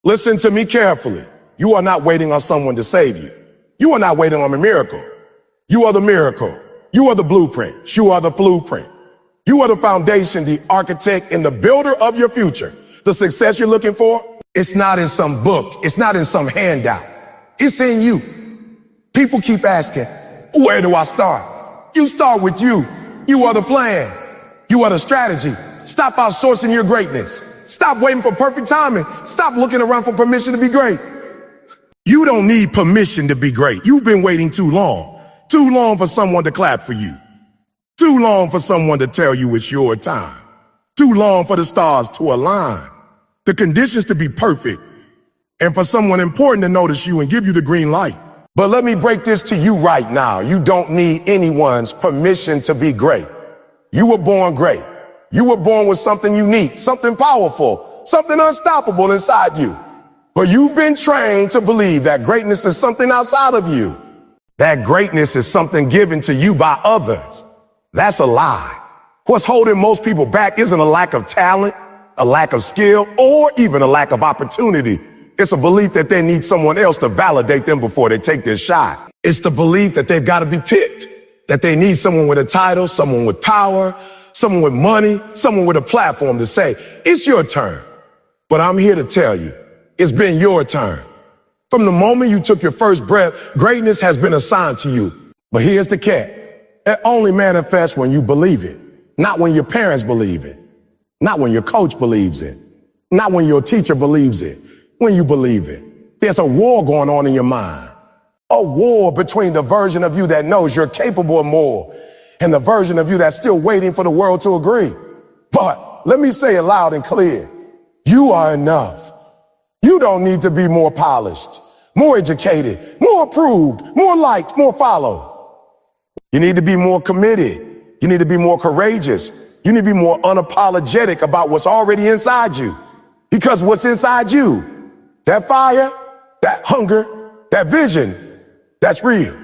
Listen to me carefully. You are not waiting on someone to save you. You are not waiting on a miracle. You are the miracle. You are the blueprint. You are the blueprint. You are the foundation, the architect, and the builder of your future. The success you're looking for, it's not in some book. It's not in some handout. It's in you. People keep asking, where do I start? You start with you. You are the plan. You are the strategy. Stop outsourcing your greatness. Stop waiting for perfect timing. Stop looking around for permission to be great. You don't need permission to be great. You've been waiting too long. Too long for someone to clap for you. Too long for someone to tell you it's your time. Too long for the stars to align. The conditions to be perfect. And for someone important to notice you and give you the green light. But let me break this to you right now. You don't need anyone's permission to be great. You were born great. You were born with something unique, something powerful, something unstoppable inside you. But you've been trained to believe that greatness is something outside of you. That greatness is something given to you by others. That's a lie. What's holding most people back isn't a lack of talent, a lack of skill, or even a lack of opportunity. It's a belief that they need someone else to validate them before they take their shot. It's the belief that they've got to be picked, that they need someone with a title, someone with power, someone with money, someone with a platform to say, it's your turn. But I'm here to tell you, it's been your turn. From the moment you took your first breath, greatness has been assigned to you. But here's the catch. It only manifests when you believe it, not when your parents believe it, not when your coach believes it, not when your teacher believes it, when you believe it. There's a war going on in your mind, a war between the version of you that knows you're capable of more and the version of you that's still waiting for the world to agree. But let me say it loud and clear. You are enough. You don't need to be more polished, more educated, more approved, more liked, more followed. You need to be more committed. You need to be more courageous. You need to be more unapologetic about what's already inside you. Because what's inside you, that fire, that hunger, that vision, that's real.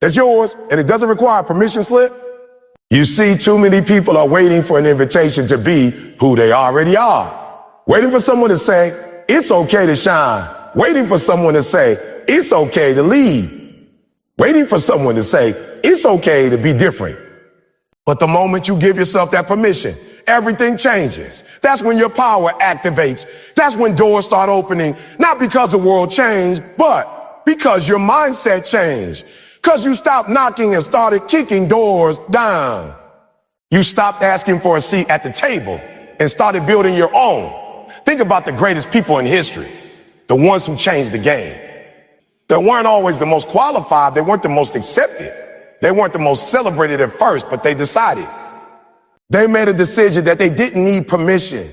That's yours, and it doesn't require a permission slip. You see, too many people are waiting for an invitation to be who they already are. Waiting for someone to say, it's okay to shine. Waiting for someone to say, it's okay to lead. Waiting for someone to say, it's okay to be different. But the moment you give yourself that permission, everything changes. That's when your power activates. That's when doors start opening, not because the world changed, but because your mindset changed. Because you stopped knocking and started kicking doors down. You stopped asking for a seat at the table and started building your own. Think about the greatest people in history, the ones who changed the game. They weren't always the most qualified. They weren't the most accepted. They weren't the most celebrated at first, but they decided. They made a decision that they didn't need permission.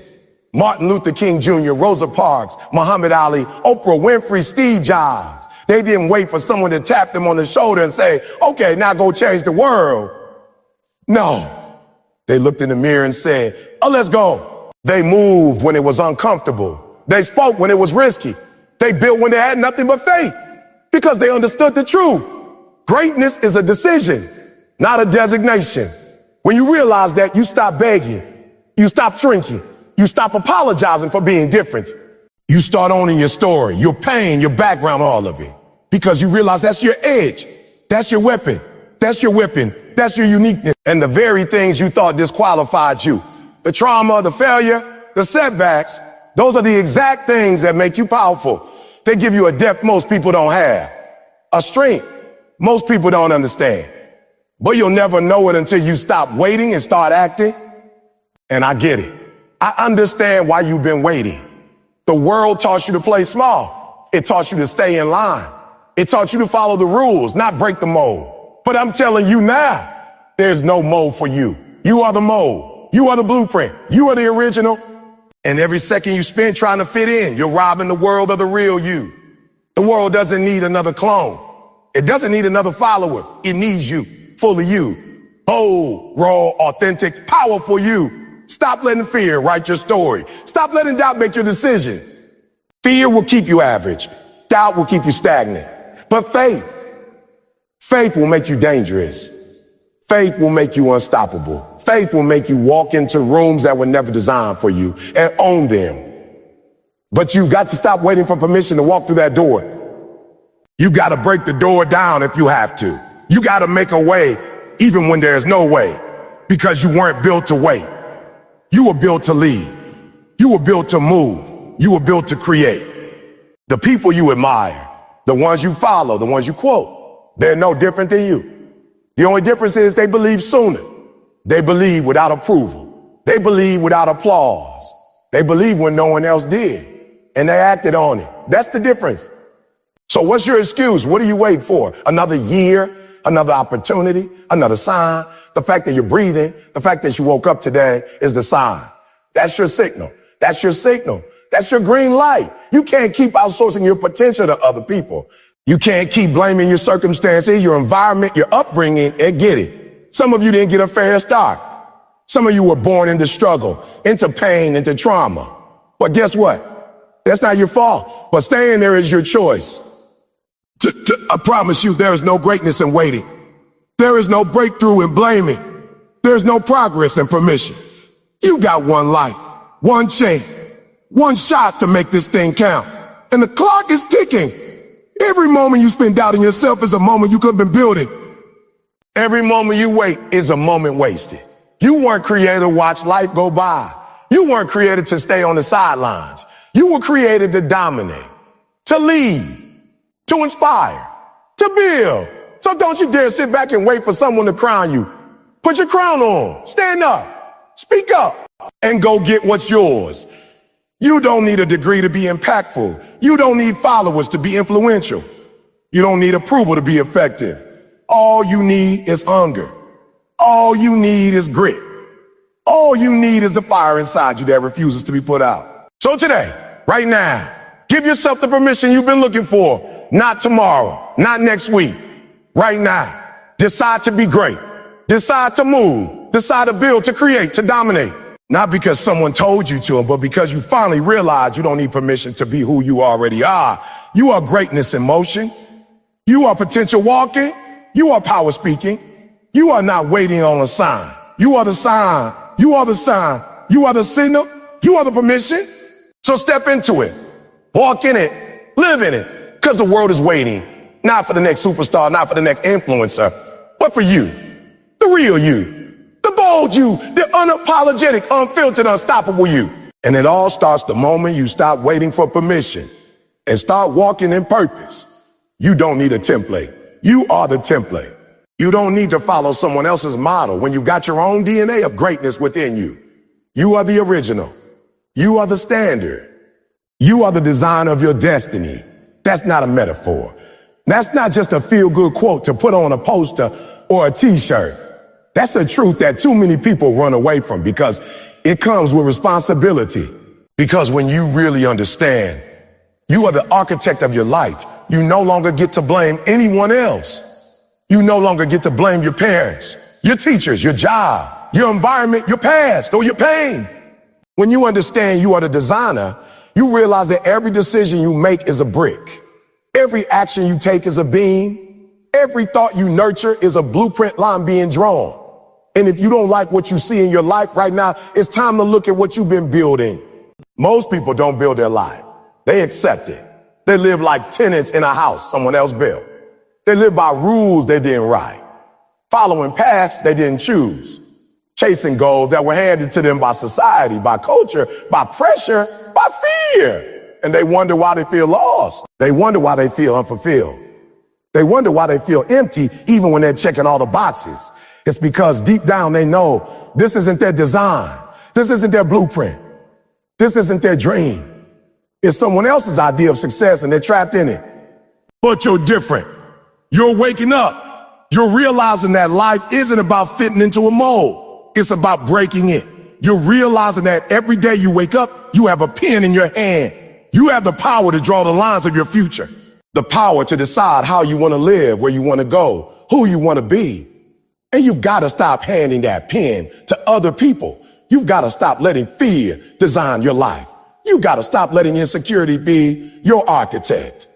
Martin Luther King Jr., Rosa Parks, Muhammad Ali, Oprah Winfrey, Steve Jobs. They didn't wait for someone to tap them on the shoulder and say, okay, now go change the world. No. They looked in the mirror and said, oh, let's go. They moved when it was uncomfortable. They spoke when it was risky. They built when they had nothing but faith because they understood the truth. Greatness is a decision, not a designation. When you realize that, you stop begging, you stop shrinking, you stop apologizing for being different. You start owning your story, your pain, your background, all of it, because you realize that's your edge, that's your weapon, that's your weapon, that's your uniqueness. And the very things you thought disqualified you, the trauma, the failure, the setbacks, those are the exact things that make you powerful. They give you a depth most people don't have, a strength most people don't understand. But you'll never know it until you stop waiting and start acting. And I get it. I understand why you've been waiting. The world taught you to play small. It taught you to stay in line. It taught you to follow the rules, not break the mold. But I'm telling you now, there's no mold for you. You are the mold. You are the blueprint. You are the original. And every second you spend trying to fit in, you're robbing the world of the real you. The world doesn't need another clone. It doesn't need another follower. It needs you, fully you. Bold, raw, authentic, powerful you. Stop letting fear write your story. Stop letting doubt make your decision. Fear will keep you average. Doubt will keep you stagnant. But faith will make you dangerous. Faith will make you unstoppable. Faith will make you walk into rooms that were never designed for you and own them. But you've got to stop waiting for permission to walk through that door. You got to break the door down if you have to. You got to make a way even when there's no way, because you weren't built to wait. You were built to lead. You were built to move. You were built to create. The people you admire, the ones you follow, the ones you quote, they're no different than you. The only difference is they believe sooner. They believe without approval. They believe without applause. They believe when no one else did, and they acted on it. That's the difference. So what's your excuse? What are you waiting for? Another year? Another opportunity? Another sign? The fact that you're breathing, the fact that you woke up today is the sign. That's your signal. That's your signal. That's your green light. You can't keep outsourcing your potential to other people. You can't keep blaming your circumstances, your environment, your upbringing, and get it. Some of you didn't get a fair start. Some of you were born into struggle, into pain, into trauma. But guess what? That's not your fault. But staying there is your choice. I promise you, there is no greatness in waiting. There is no breakthrough in blaming. There's no progress in permission. You got one life, one chance, one shot to make this thing count. And the clock is ticking. Every moment you spend doubting yourself is a moment you could have been building. Every moment you wait is a moment wasted. You weren't created to watch life go by. You weren't created to stay on the sidelines. You were created to dominate, to lead, to inspire, to build. So don't you dare sit back and wait for someone to crown you. Put your crown on, stand up, speak up, and go get what's yours. You don't need a degree to be impactful. You don't need followers to be influential. You don't need approval to be effective. All you need is hunger. All you need is grit. All you need is the fire inside you that refuses to be put out. So today, right now, give yourself the permission you've been looking for. Not tomorrow, not next week. Right now, decide to be great. Decide to move. Decide to build, to create, to dominate. Not because someone told you to, but because you finally realized you don't need permission to be who you already are. You are greatness in motion. You are potential walking. You are power speaking. You are not waiting on a sign. You are the sign. You are the sign. You are the signal. You are the permission. So step into it. Walk in it. Live in it. Because the world is waiting. Not for the next superstar, not for the next influencer, but for you. The real you. The bold you. The unapologetic, unfiltered, unstoppable you. And it all starts the moment you stop waiting for permission and start walking in purpose. You don't need a template. You are the template. You don't need to follow someone else's model when you've got your own DNA of greatness within you. You are the original. You are the standard. You are the designer of your destiny. That's not a metaphor. That's not just a feel-good quote to put on a poster or a t-shirt. That's the truth that too many people run away from because it comes with responsibility. Because when you really understand, you are the architect of your life. You no longer get to blame anyone else. You no longer get to blame your parents, your teachers, your job, your environment, your past, or your pain. When you understand you are the designer, you realize that every decision you make is a brick. Every action you take is a beam. Every thought you nurture is a blueprint line being drawn. And if you don't like what you see in your life right now, it's time to look at what you've been building. Most people don't build their life. They accept it. They live like tenants in a house someone else built. They live by rules they didn't write, following paths they didn't choose, chasing goals that were handed to them by society, by culture, by pressure, by fear. And they wonder why they feel lost. They wonder why they feel unfulfilled. They wonder why they feel empty even when they're checking all the boxes. It's because deep down they know this isn't their design. This isn't their blueprint. This isn't their dream. It's someone else's idea of success and they're trapped in it. But you're different. You're waking up. You're realizing that life isn't about fitting into a mold. It's about breaking it. You're realizing that every day you wake up, you have a pen in your hand. You have the power to draw the lines of your future. The power to decide how you want to live, where you want to go, who you want to be. And you've got to stop handing that pen to other people. You've got to stop letting fear design your life. You've got to stop letting insecurity be your architect.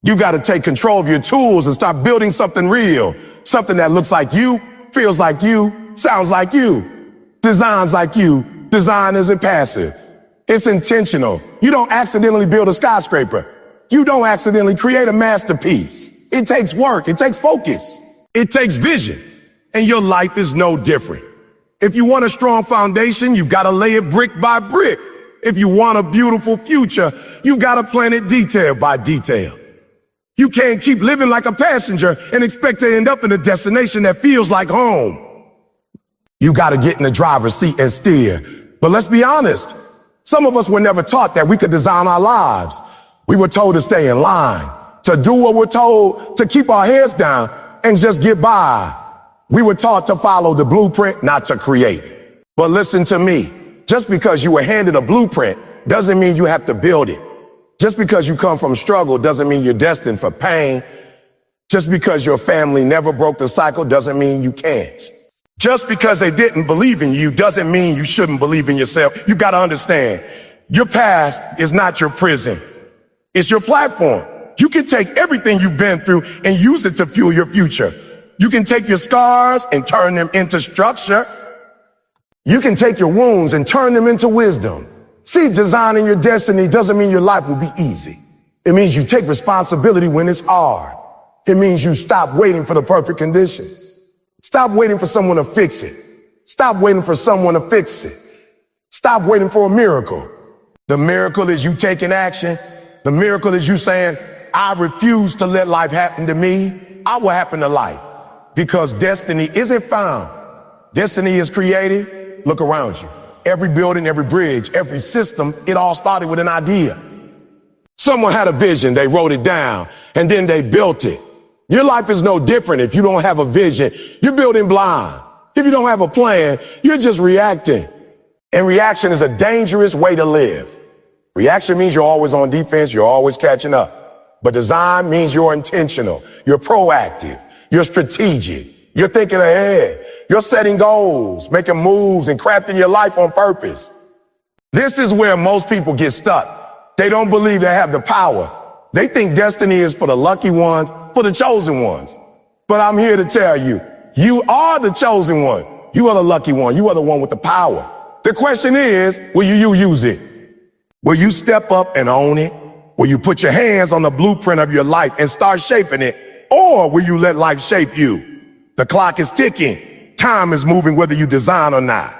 You got to take control of your tools and start building something real, something that looks like you, feels like you, sounds like you, designs like you. Design isn't passive. It's intentional. You don't accidentally build a skyscraper. You don't accidentally create a masterpiece. It takes work. It takes focus. It takes vision. And your life is no different. If you want a strong foundation, you've got to lay it brick by brick. If you want a beautiful future, you've got to plan it detail by detail. You can't keep living like a passenger and expect to end up in a destination that feels like home. You got to get in the driver's seat and steer. But let's be honest. Some of us were never taught that we could design our lives. We were told to stay in line, to do what we're told, to keep our heads down and just get by. We were taught to follow the blueprint, not to create it. But listen to me. Just because you were handed a blueprint doesn't mean you have to build it. Just because you come from struggle doesn't mean you're destined for pain. Just because your family never broke the cycle doesn't mean you can't. Just because they didn't believe in you doesn't mean you shouldn't believe in yourself. You got to understand, your past is not your prison. It's your platform. You can take everything you've been through and use it to fuel your future. You can take your scars and turn them into structure. You can take your wounds and turn them into wisdom. See, designing your destiny doesn't mean your life will be easy. It means you take responsibility when it's hard. It means you stop waiting for the perfect conditions. Stop waiting for someone to fix it. Stop waiting for someone to fix it. Stop waiting for a miracle. The miracle is you taking action. The miracle is you saying, I refuse to let life happen to me. I will happen to life. Because destiny isn't found. Destiny is created. Look around you. Every building, every bridge, every system, it all started with an idea. Someone had a vision, they wrote it down, and then they built it. Your life is no different if you don't have a vision. You're building blind. If you don't have a plan, you're just reacting. And reaction is a dangerous way to live. Reaction means you're always on defense, you're always catching up. But design means you're intentional, you're proactive, you're strategic, you're thinking ahead, you're setting goals, making moves, and crafting your life on purpose. This is where most people get stuck. They don't believe they have the power. They think destiny is for the lucky ones, for the chosen ones. But I'm here to tell you, you are the chosen one. You are the lucky one. You are the one with the power. The question is, will you use it? Will you step up and own it? Will you put your hands on the blueprint of your life and start shaping it? Or will you let life shape you? The clock is ticking. Time is moving whether you design or not.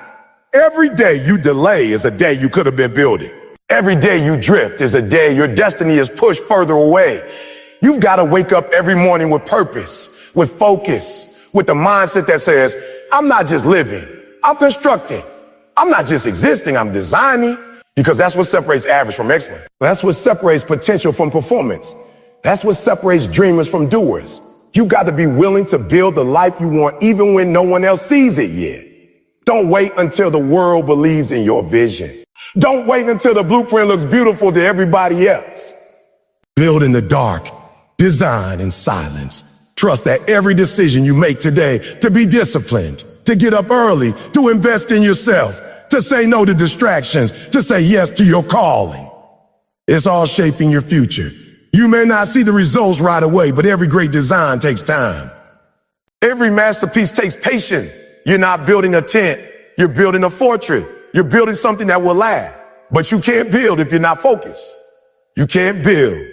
Every day you delay is a day you could have been building. Every day you drift is a day your destiny is pushed further away. You've got to wake up every morning with purpose, with focus, with the mindset that says, I'm not just living, I'm constructing. I'm not just existing, I'm designing. Because that's what separates average from excellent. That's what separates potential from performance. That's what separates dreamers from doers. You got to be willing to build the life you want even when no one else sees it yet. Don't wait until the world believes in your vision. Don't wait until the blueprint looks beautiful to everybody else. Build in the dark, design in silence. Trust that every decision you make today to be disciplined, to get up early, to invest in yourself, to say no to distractions, to say yes to your calling. It's all shaping your future. You may not see the results right away, but every great design takes time. Every masterpiece takes patience. You're not building a tent, you're building a fortress. You're building something that will last. But you can't build if you're not focused. You can't build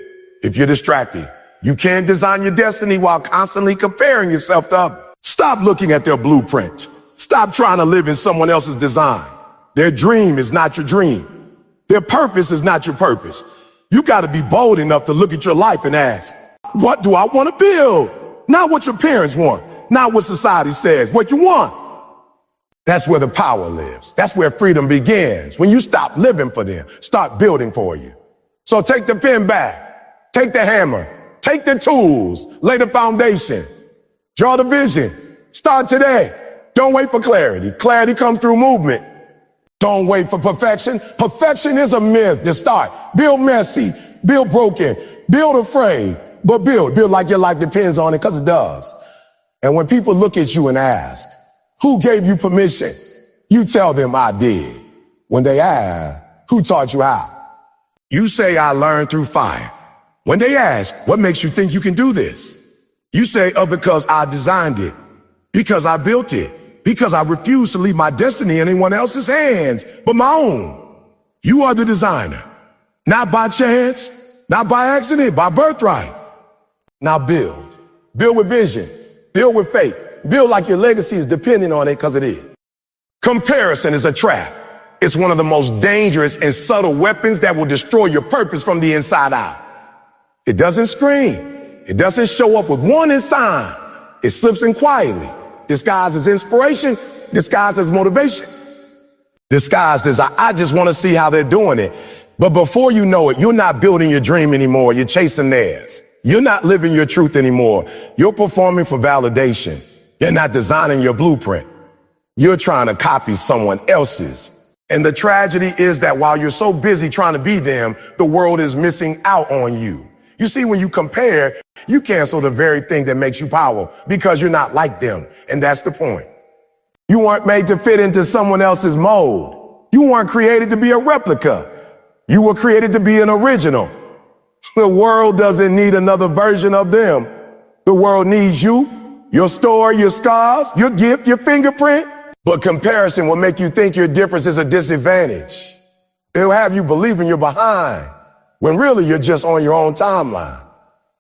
if you're distracted. You can't design your destiny while constantly comparing yourself to others. Stop looking at their blueprint. Stop trying to live in someone else's design. Their dream is not your dream. Their purpose is not your purpose. You got to be bold enough to look at your life and ask, what do I want to build? Not what your parents want, not what society says, what you want. That's where the power lives. That's where freedom begins. When you stop living for them, start building for you. So take the pen back, take the hammer, take the tools, lay the foundation, draw the vision, start today. Don't wait for clarity. Clarity comes through movement. Don't wait for perfection. Perfection is a myth. Just start. Build messy, build broken, build afraid, but build like your life depends on it, because it does. And when people look at you and ask, who gave you permission? You tell them I did. When they ask, who taught you how? You say I learned through fire. When they ask, what makes you think you can do this? You say, oh, because I designed it, because I built it, because I refuse to leave my destiny in anyone else's hands but my own. You are the designer. Not by chance, not by accident, by birthright. Now build. Build with vision. Build with faith. Build like your legacy is dependent on it, because it is. Comparison is a trap. It's one of the most dangerous and subtle weapons that will destroy your purpose from the inside out. It doesn't scream. It doesn't show up with warning sign. It slips in quietly, disguised as inspiration, disguised as motivation, disguised as I just want to see how they're doing it. But before you know it, you're not building your dream anymore. You're chasing theirs. You're not living your truth anymore. You're performing for validation. You're not designing your blueprint. You're trying to copy someone else's. And the tragedy is that while you're so busy trying to be them, the world is missing out on you. You see, when you compare, you cancel the very thing that makes you powerful because you're not like them. And that's the point. You weren't made to fit into someone else's mold. You weren't created to be a replica. You were created to be an original. The world doesn't need another version of them. The world needs you, your story, your scars, your gift, your fingerprint. But comparison will make you think your difference is a disadvantage. It'll have you believing you're behind, when really you're just on your own timeline.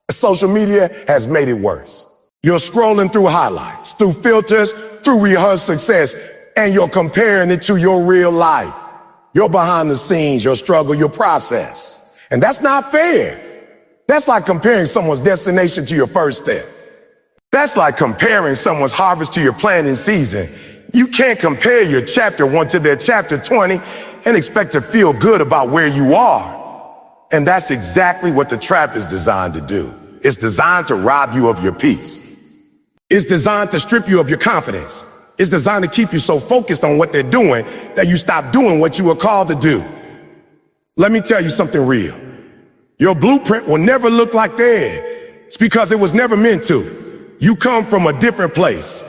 Social media has made it worse. You're scrolling through highlights, through filters, through rehearsed success, and you're comparing it to your real life. You're behind the scenes, your struggle, your process. And that's not fair. That's like comparing someone's destination to your first step. That's like comparing someone's harvest to your planting season. You can't compare your chapter 1 to their chapter 20 and expect to feel good about where you are. And that's exactly what the trap is designed to do. It's designed to rob you of your peace. It's designed to strip you of your confidence. It's designed to keep you so focused on what they're doing that you stop doing what you were called to do. Let me tell you something real. Your blueprint will never look like theirs. It's because it was never meant to. You come from a different place.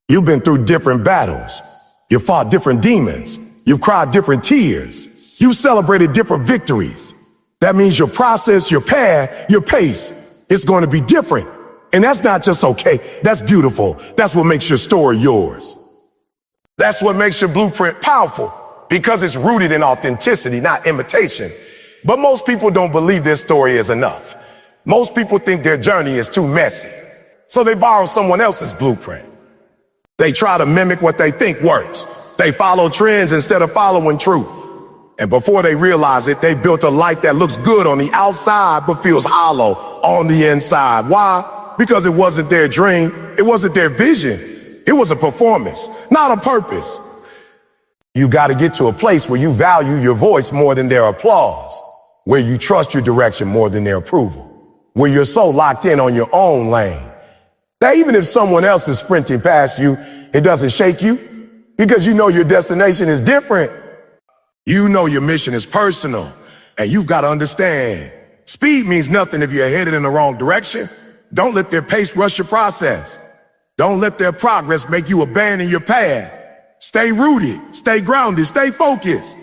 You've been through different battles. You fought different demons. You've cried different tears. You celebrated different victories. That means your process, your path, your pace is going to be different. And that's not just okay. That's beautiful. That's what makes your story yours. That's what makes your blueprint powerful, because it's rooted in authenticity, not imitation. But most people don't believe their story is enough. Most people think their journey is too messy. So they borrow someone else's blueprint. They try to mimic what they think works. They follow trends instead of following truth. And before they realize it, they built a life that looks good on the outside but feels hollow on the inside. Why? Because it wasn't their dream. It wasn't their vision. It was a performance, not a purpose. You got to get to a place where you value your voice more than their applause, where you trust your direction more than their approval, where you're so locked in on your own lane that even if someone else is sprinting past you, it doesn't shake you, because you know your destination is different. You know your mission is personal, and you've got to understand, speed means nothing if you're headed in the wrong direction. Don't let their pace rush your process. Don't let their progress make you abandon your path. Stay rooted, stay grounded, stay focused.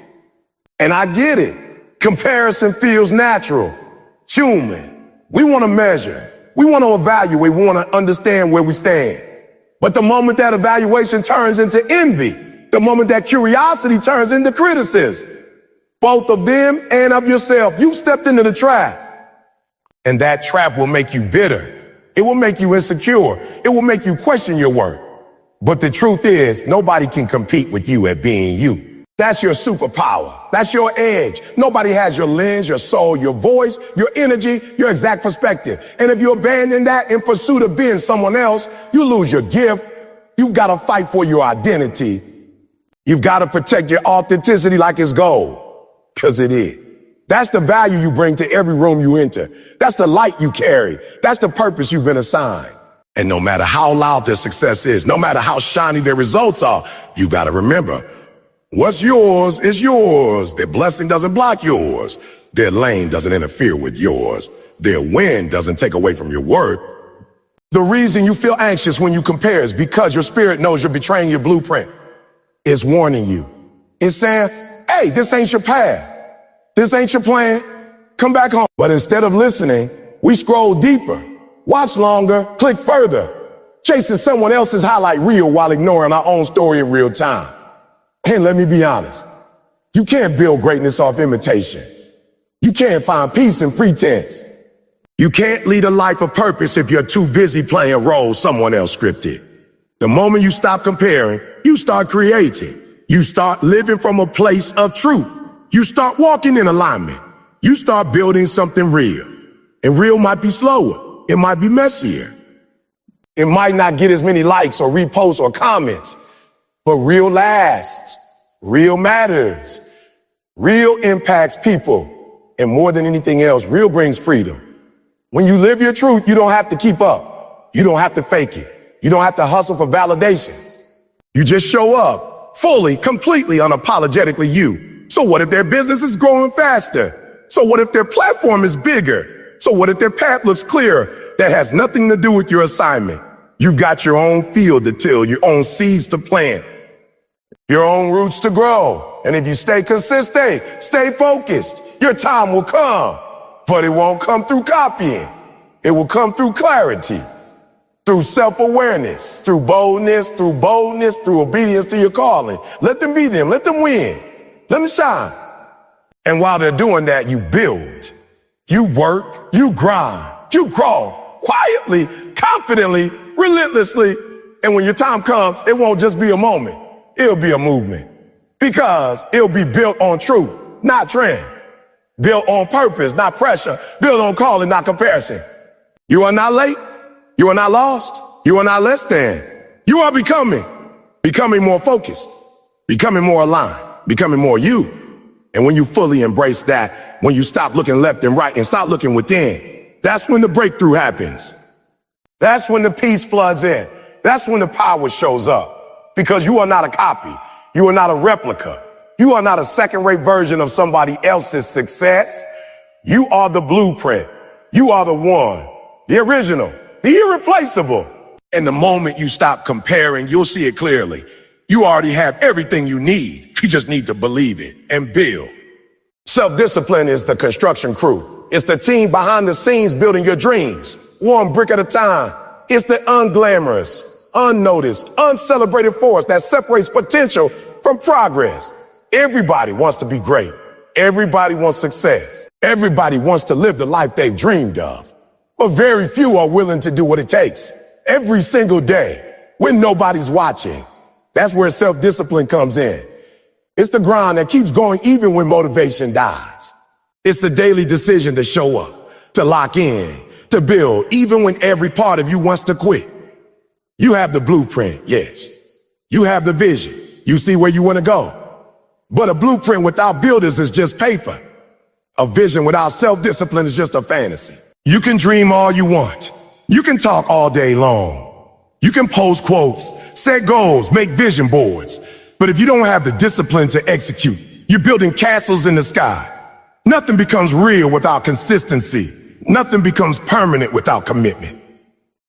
And I get it. Comparison feels natural. It's human. We want to measure. We want to evaluate. We want to understand where we stand. But the moment that evaluation turns into envy, the moment that curiosity turns into criticism, both of them and of yourself, you stepped into the trap. And that trap will make you bitter. It will make you insecure. It will make you question your worth. But the truth is, nobody can compete with you at being you. That's your superpower. That's your edge. Nobody has your lens, your soul, your voice, your energy, your exact perspective. And if you abandon that in pursuit of being someone else, you lose your gift. You've got to fight for your identity. You've got to protect your authenticity like it's gold, because it is. That's the value you bring to every room you enter. That's the light you carry. That's the purpose you've been assigned. And no matter how loud their success is, no matter how shiny their results are, you got to remember, what's yours is yours. Their blessing doesn't block yours. Their lane doesn't interfere with yours. Their win doesn't take away from your worth. The reason you feel anxious when you compare is because your spirit knows you're betraying your blueprint. It's warning you. It's saying, hey, this ain't your path. This ain't your plan. Come back home. But instead of listening, we scroll deeper, watch longer, click further, chasing someone else's highlight reel while ignoring our own story in real time. And let me be honest, You can't build greatness off imitation. You can't find peace in pretense. You can't lead a life of purpose if you're too busy playing roles someone else scripted. The moment you stop comparing, you start creating. You start living from a place of truth. You start walking in alignment. You start building something real. And real might be slower. It might be messier. It might not get as many likes or reposts or comments, but real lasts. Real matters. Real impacts people. And more than anything else, real brings freedom. When you live your truth, you don't have to keep up. You don't have to fake it. You don't have to hustle for validation. You just show up fully, completely, unapologetically you. So what if their business is growing faster? So what if their platform is bigger? So what if their path looks clearer? That has nothing to do with your assignment. You've got your own field to till, your own seeds to plant, your own roots to grow. And if you stay consistent, stay focused, your time will come. But it won't come through copying. It will come through clarity, through self-awareness, through boldness, through obedience to your calling. Let them be them. Let them win. Let them shine. And while they're doing that, you build, you work, you grind, you grow quietly, confidently, relentlessly. And when your time comes, it won't just be a moment. It'll be a movement, because it'll be built on truth, not trend. Built on purpose, not pressure. Built on calling, not comparison. You are not late. You are not lost. You are not less than. You are becoming more focused, becoming more aligned, becoming more you. And when you fully embrace that, when you stop looking left and right and start looking within, that's when the breakthrough happens. That's when the peace floods in. That's when the power shows up, because you are not a copy. You are not a replica. You are not a second-rate version of somebody else's success. You are the blueprint. You are the one, the original, the irreplaceable. And the moment you stop comparing, you'll see it clearly. You already have everything you need. You just need to believe it and build. Self-discipline is the construction crew. It's the team behind the scenes building your dreams, one brick at a time. It's the unglamorous, unnoticed, uncelebrated force that separates potential from progress. Everybody wants to be great. Everybody wants success. Everybody wants to live the life they've dreamed of. But very few are willing to do what it takes every single day when nobody's watching. That's where self-discipline comes in. It's the grind that keeps going even when motivation dies. It's the daily decision to show up, to lock in, to build, even when every part of you wants to quit. You have the blueprint, yes. You have the vision. You see where you want to go. But a blueprint without builders is just paper. A vision without self-discipline is just a fantasy. You can dream all you want. You can talk all day long. You can post quotes, set goals, make vision boards. But if you don't have the discipline to execute, you're building castles in the sky. Nothing becomes real without consistency. Nothing becomes permanent without commitment.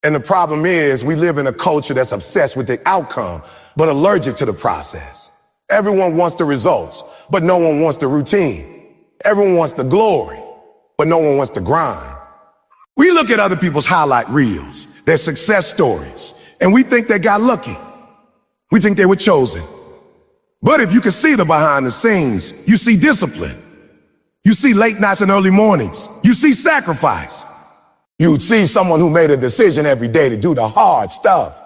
And the problem is, we live in a culture that's obsessed with the outcome, but allergic to the process. Everyone wants the results, but no one wants the routine. Everyone wants the glory, but no one wants the grind. We look at other people's highlight reels, their success stories, and we think they got lucky. We think they were chosen. But if you can see the behind the scenes, you see discipline. You see late nights and early mornings. You see sacrifice. You'd see someone who made a decision every day to do the hard stuff,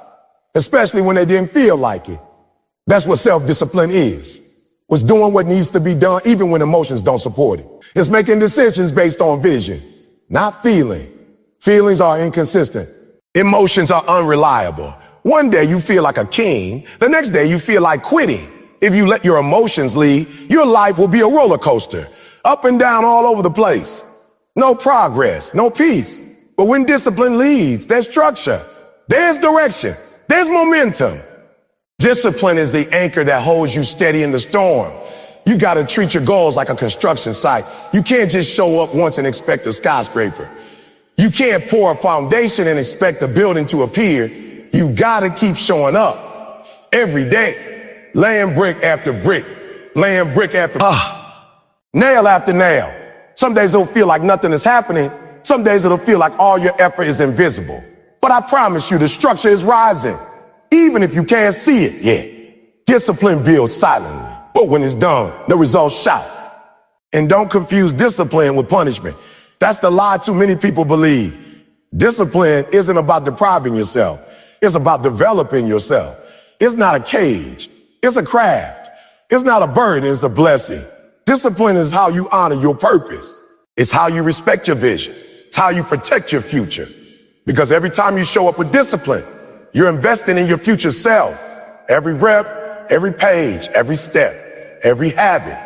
especially when they didn't feel like it. That's what self-discipline is. It's doing what needs to be done even when emotions don't support it. It's making decisions based on vision, not feeling. Feelings are inconsistent. Emotions are unreliable. One day you feel like a king. The next day you feel like quitting. If you let your emotions lead, your life will be a roller coaster, up and down all over the place. No progress, no peace. But when discipline leads, there's structure, there's direction, there's momentum. Discipline is the anchor that holds you steady in the storm. You got to treat your goals like a construction site. You can't just show up once and expect a skyscraper. You can't pour a foundation and expect the building to appear. You got to keep showing up every day, laying brick after brick, laying brick after nail after nail. Some days it'll feel like nothing is happening. Some days it'll feel like all your effort is invisible. But I promise you, the structure is rising, even if you can't see it yet. Discipline builds silently, but when it's done, the results shout. And don't confuse discipline with punishment. That's the lie too many people believe. Discipline isn't about depriving yourself. It's about developing yourself. It's not a cage. It's a craft. It's not a burden. It's a blessing. Discipline is how you honor your purpose. It's how you respect your vision. It's how you protect your future. Because every time you show up with discipline, you're investing in your future self. Every rep, every page, every step, every habit.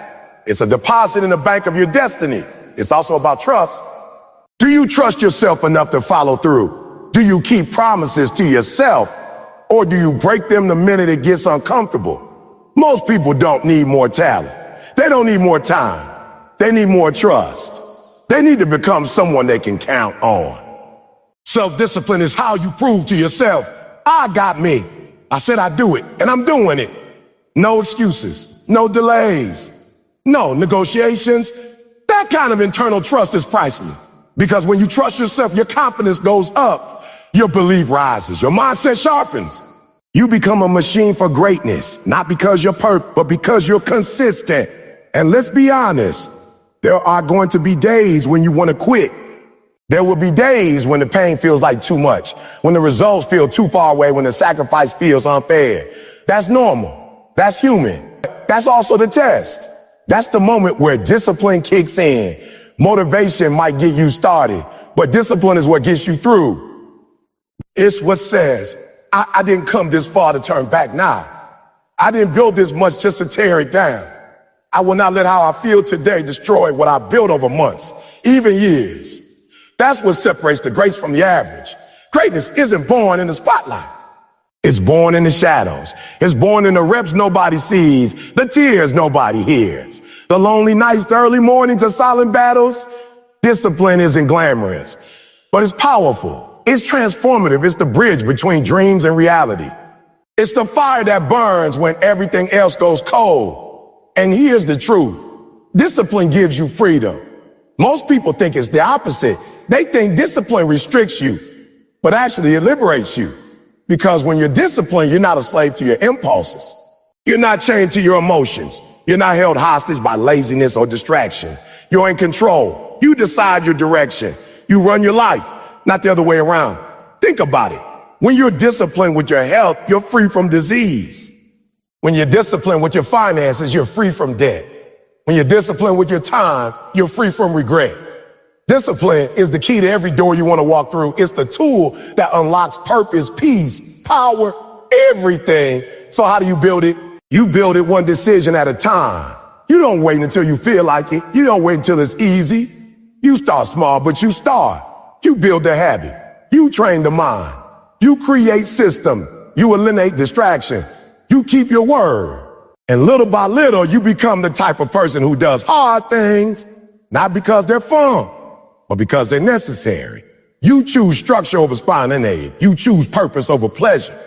It's a deposit in the bank of your destiny. It's also about trust. Do you trust yourself enough to follow through? Do you keep promises to yourself? Or do you break them the minute it gets uncomfortable? Most people don't need more talent. They don't need more time. They need more trust. They need to become someone they can count on. Self-discipline is how you prove to yourself, I got me. I said I do it, and I'm doing it. No excuses, no delays, no negotiations. That kind of internal trust is priceless. Because when you trust yourself, your confidence goes up, your belief rises, your mindset sharpens. You become a machine for greatness, not because you're perfect, but because you're consistent. And let's be honest, there are going to be days when you want to quit. There will be days when the pain feels like too much, when the results feel too far away, when the sacrifice feels unfair. That's normal. That's human. That's also the test. That's the moment where discipline kicks in. Motivation might get you started, but discipline is what gets you through. It's what says, I didn't come this far to turn back now. I didn't build this much just to tear it down. I will not let how I feel today destroy what I built over months, even years. That's what separates the greats from the average. Greatness isn't born in the spotlight. It's born in the shadows. It's born in the reps nobody sees, the tears nobody hears, the lonely nights, the early mornings, the silent battles. Discipline isn't glamorous, but it's powerful. It's transformative. It's the bridge between dreams and reality. It's the fire that burns when everything else goes cold. And here's the truth. Discipline gives you freedom. Most people think it's the opposite. They think discipline restricts you, but actually it liberates you. Because when you're disciplined, you're not a slave to your impulses. You're not chained to your emotions. You're not held hostage by laziness or distraction. You're in control. You decide your direction. You run your life, not the other way around. Think about it. When you're disciplined with your health, you're free from disease. When you're disciplined with your finances, you're free from debt. When you're disciplined with your time, you're free from regret. Discipline is the key to every door you want to walk through. It's the tool that unlocks purpose, peace, power, everything. So how do you build it? You build it one decision at a time. You don't wait until you feel like it. You don't wait until it's easy. You start small, but you start. You build the habit. You train the mind. You create system. You eliminate distraction. You keep your word. And little by little, you become the type of person who does hard things, not because they're fun, but because they're necessary. You choose structure over spontaneity. You choose purpose over pleasure.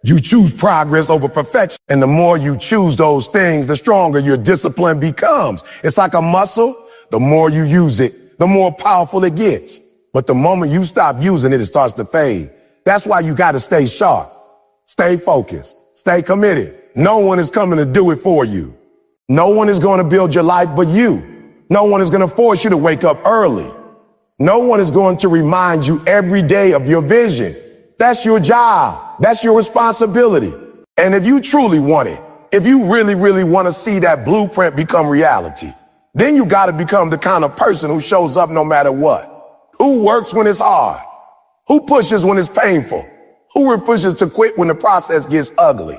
You choose progress over perfection. And the more you choose those things, the stronger your discipline becomes. It's like a muscle. The more you use it, the more powerful it gets. But the moment you stop using it, it starts to fade. That's why you got to stay sharp, stay focused, stay committed. No one is coming to do it for you. No one is going to build your life but you. No one is going to force you to wake up early. No one is going to remind you every day of your vision. That's your job. That's your responsibility. And if you truly want it, if you really, really want to see that blueprint become reality, then you got to become the kind of person who shows up no matter what, who works when it's hard, who pushes when it's painful, who refuses to quit when the process gets ugly.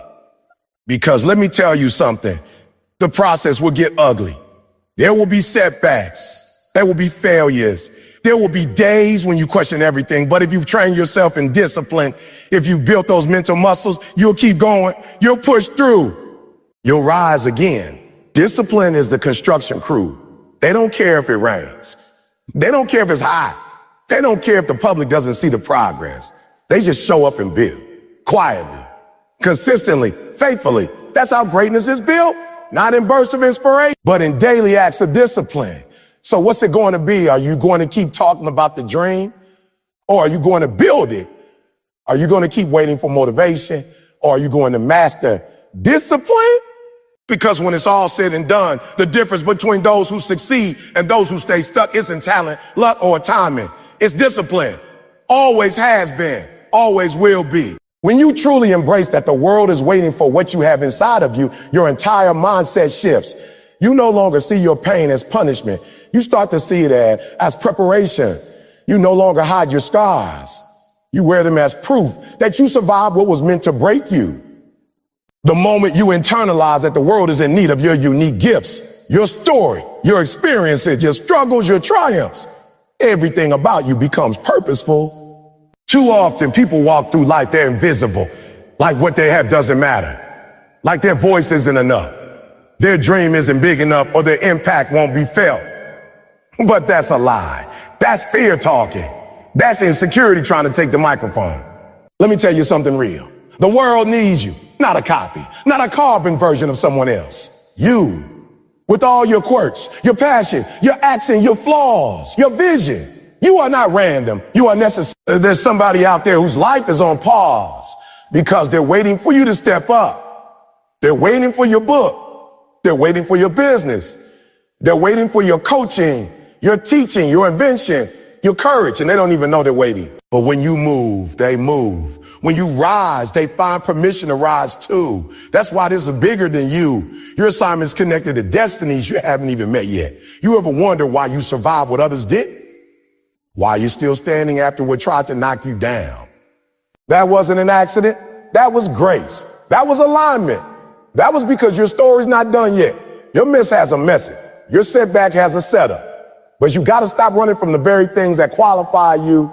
Because let me tell you something, the process will get ugly. There will be setbacks. There will be failures. There will be days when you question everything. But if you've trained yourself in discipline, if you've built those mental muscles, you'll keep going. You'll push through. You'll rise again. Discipline is the construction crew. They don't care if it rains. They don't care if it's hot. They don't care if the public doesn't see the progress. They just show up and build quietly, consistently, faithfully. That's how greatness is built, not in bursts of inspiration, but in daily acts of discipline. So what's it going to be? Are you going to keep talking about the dream, or are you going to build it? Are you going to keep waiting for motivation, or are you going to master Discipline? Because when it's all said and done, the difference between those who succeed and those who stay stuck isn't talent, luck, or timing. It's discipline. Always has been, always will be. When you truly embrace that the world is waiting for what you have inside of you, your entire mindset shifts. You no longer see your pain as punishment. You start to see it as preparation. You no longer hide your scars. You wear them as proof that you survived what was meant to break you. The moment you internalize that the world is in need of your unique gifts, your story, your experiences, your struggles, your triumphs, everything about you becomes purposeful. Too often people walk through life, they're invisible, like what they have doesn't matter, like their voice isn't enough, their dream isn't big enough, or their impact won't be felt. But that's a lie. That's fear talking. That's insecurity trying to take the microphone. Let me tell you something real. The world needs you, not a copy, not a carbon version of someone else. You, with all your quirks, your passion, your accent, your flaws, your vision. You are not random. You are necessary. There's somebody out there whose life is on pause because they're waiting for you to step up. They're waiting for your book. They're waiting for your business. They're waiting for your coaching, your teaching, your invention, your courage, and they don't even know they're waiting. But when you move, they move. When you rise, they find permission to rise too. That's why this is bigger than you. Your assignment is connected to destinies you haven't even met yet. You ever wonder why you survived what others did? Why you're still standing after what tried to knock you down? That wasn't an accident. That was grace. That was alignment. That was because your story's not done yet. Your miss has a message. Your setback has a setup. But you got to stop running from the very things that qualify you.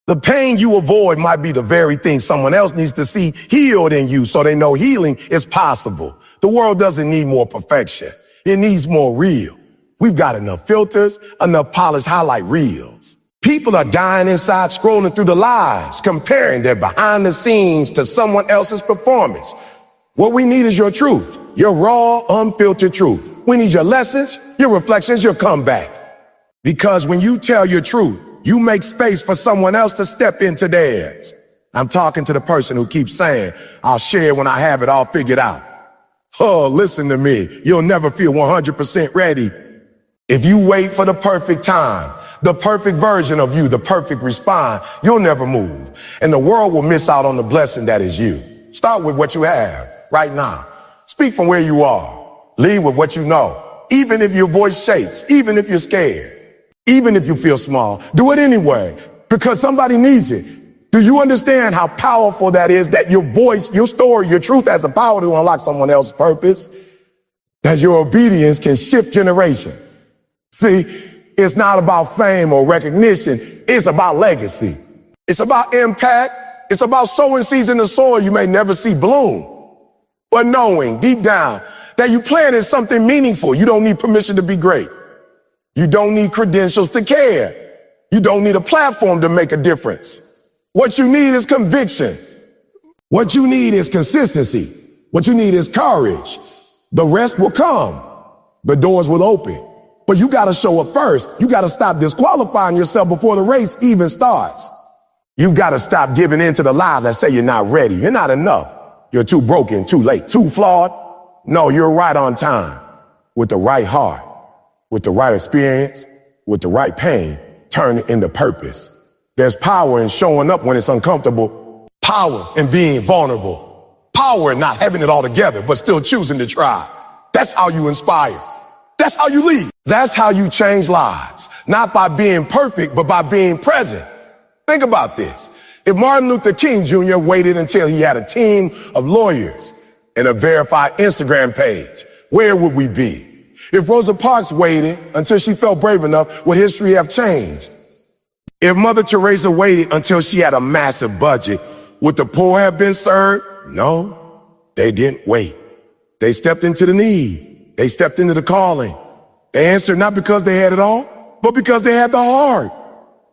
The pain you avoid might be the very thing someone else needs to see healed in you so they know healing is possible. The world doesn't need more perfection. It needs more real. We've got enough filters, enough polished highlight reels. People are dying inside scrolling through the lives, comparing their behind the scenes to someone else's performance. What we need is your truth, your raw, unfiltered truth. We need your lessons, your reflections, your comeback. Because when you tell your truth, you make space for someone else to step into theirs. I'm talking to the person who keeps saying, I'll share when I have it all figured out. Oh, listen to me. You'll never feel 100% ready. If you wait for the perfect time, the perfect version of you, the perfect response, you'll never move. And the world will miss out on the blessing that is you. Start with what you have right now. Speak from where you are. Lead with what you know. Even if your voice shakes, even if you're scared. Even if you feel small, do it anyway, because somebody needs it. Do you understand how powerful that is, that your voice, your story, your truth has the power to unlock someone else's purpose? That your obedience can shift generation. See, it's not about fame or recognition. It's about legacy. It's about impact. It's about sowing seeds in the soil you may never see bloom. But knowing deep down that you planted something meaningful, you don't need permission to be great. You don't need credentials to care. You don't need a platform to make a difference. What you need is conviction. What you need is consistency. What you need is courage. The rest will come. The doors will open. But you got to show up first. You got to stop disqualifying yourself before the race even starts. You've got to stop giving in to the lies that say you're not ready. You're not enough. You're too broken, too late, too flawed. No, you're right on time with the right heart. With the right experience, with the right pain, turn it into purpose. There's power in showing up when it's uncomfortable, power in being vulnerable, power in not having it all together, but still choosing to try. That's how you inspire. That's how you lead. That's how you change lives, not by being perfect, but by being present. Think about this. If Martin Luther King Jr. waited until he had a team of lawyers and a verified Instagram page, where would we be? If Rosa Parks waited until she felt brave enough, would history have changed? If Mother Teresa waited until she had a massive budget, would the poor have been served? No, they didn't wait. They stepped into the need. They stepped into the calling. They answered not because they had it all, but because they had the heart.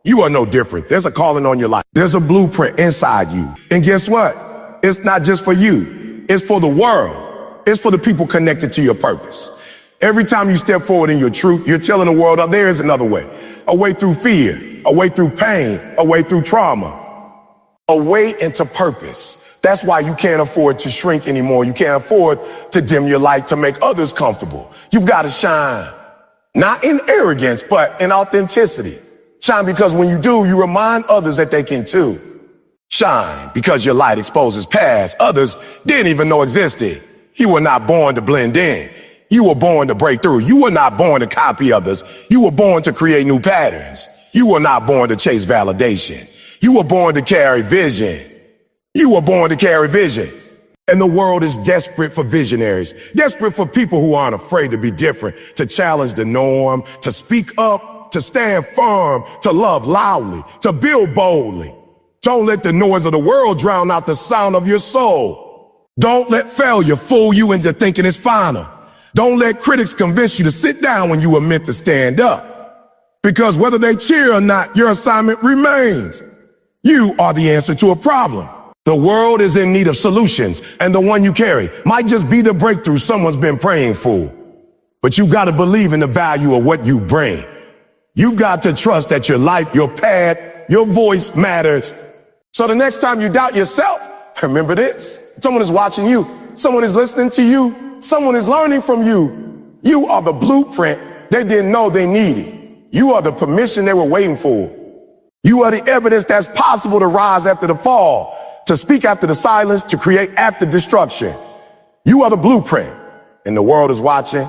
You are no different. There's a calling on your life. There's a blueprint inside you. And guess what? It's not just for you. It's for the world. It's for the people connected to your purpose. Every time you step forward in your truth, you're telling the world, oh, there is another way. A way through fear, a way through pain, a way through trauma, a way into purpose. That's why you can't afford to shrink anymore. You can't afford to dim your light to make others comfortable. You've got to shine, not in arrogance, but in authenticity. Shine because when you do, you remind others that they can too. Shine because your light exposes paths others didn't even know existed. You were not born to blend in. You were born to break through. You were not born to copy others. You were born to create new patterns. You were not born to chase validation. You were born to carry vision. You were born to carry vision. And the world is desperate for visionaries, desperate for people who aren't afraid to be different, to challenge the norm, to speak up, to stand firm, to love loudly, to build boldly. Don't let the noise of the world drown out the sound of your soul. Don't let failure fool you into thinking it's final. Don't let critics convince you to sit down when you were meant to stand up. Because whether they cheer or not, your assignment remains. You are the answer to a problem. The world is in need of solutions, and the one you carry might just be the breakthrough someone's been praying for. But you've got to believe in the value of what you bring. You've got to trust that your life, your path, your voice matters. So the next time you doubt yourself, remember this. Someone is watching you. Someone is listening to you. Someone is learning from you. You are the blueprint they didn't know they needed. You are the permission they were waiting for. You are the evidence that's possible to rise after the fall, to speak after the silence, to create after destruction. You are the blueprint, and the world is watching.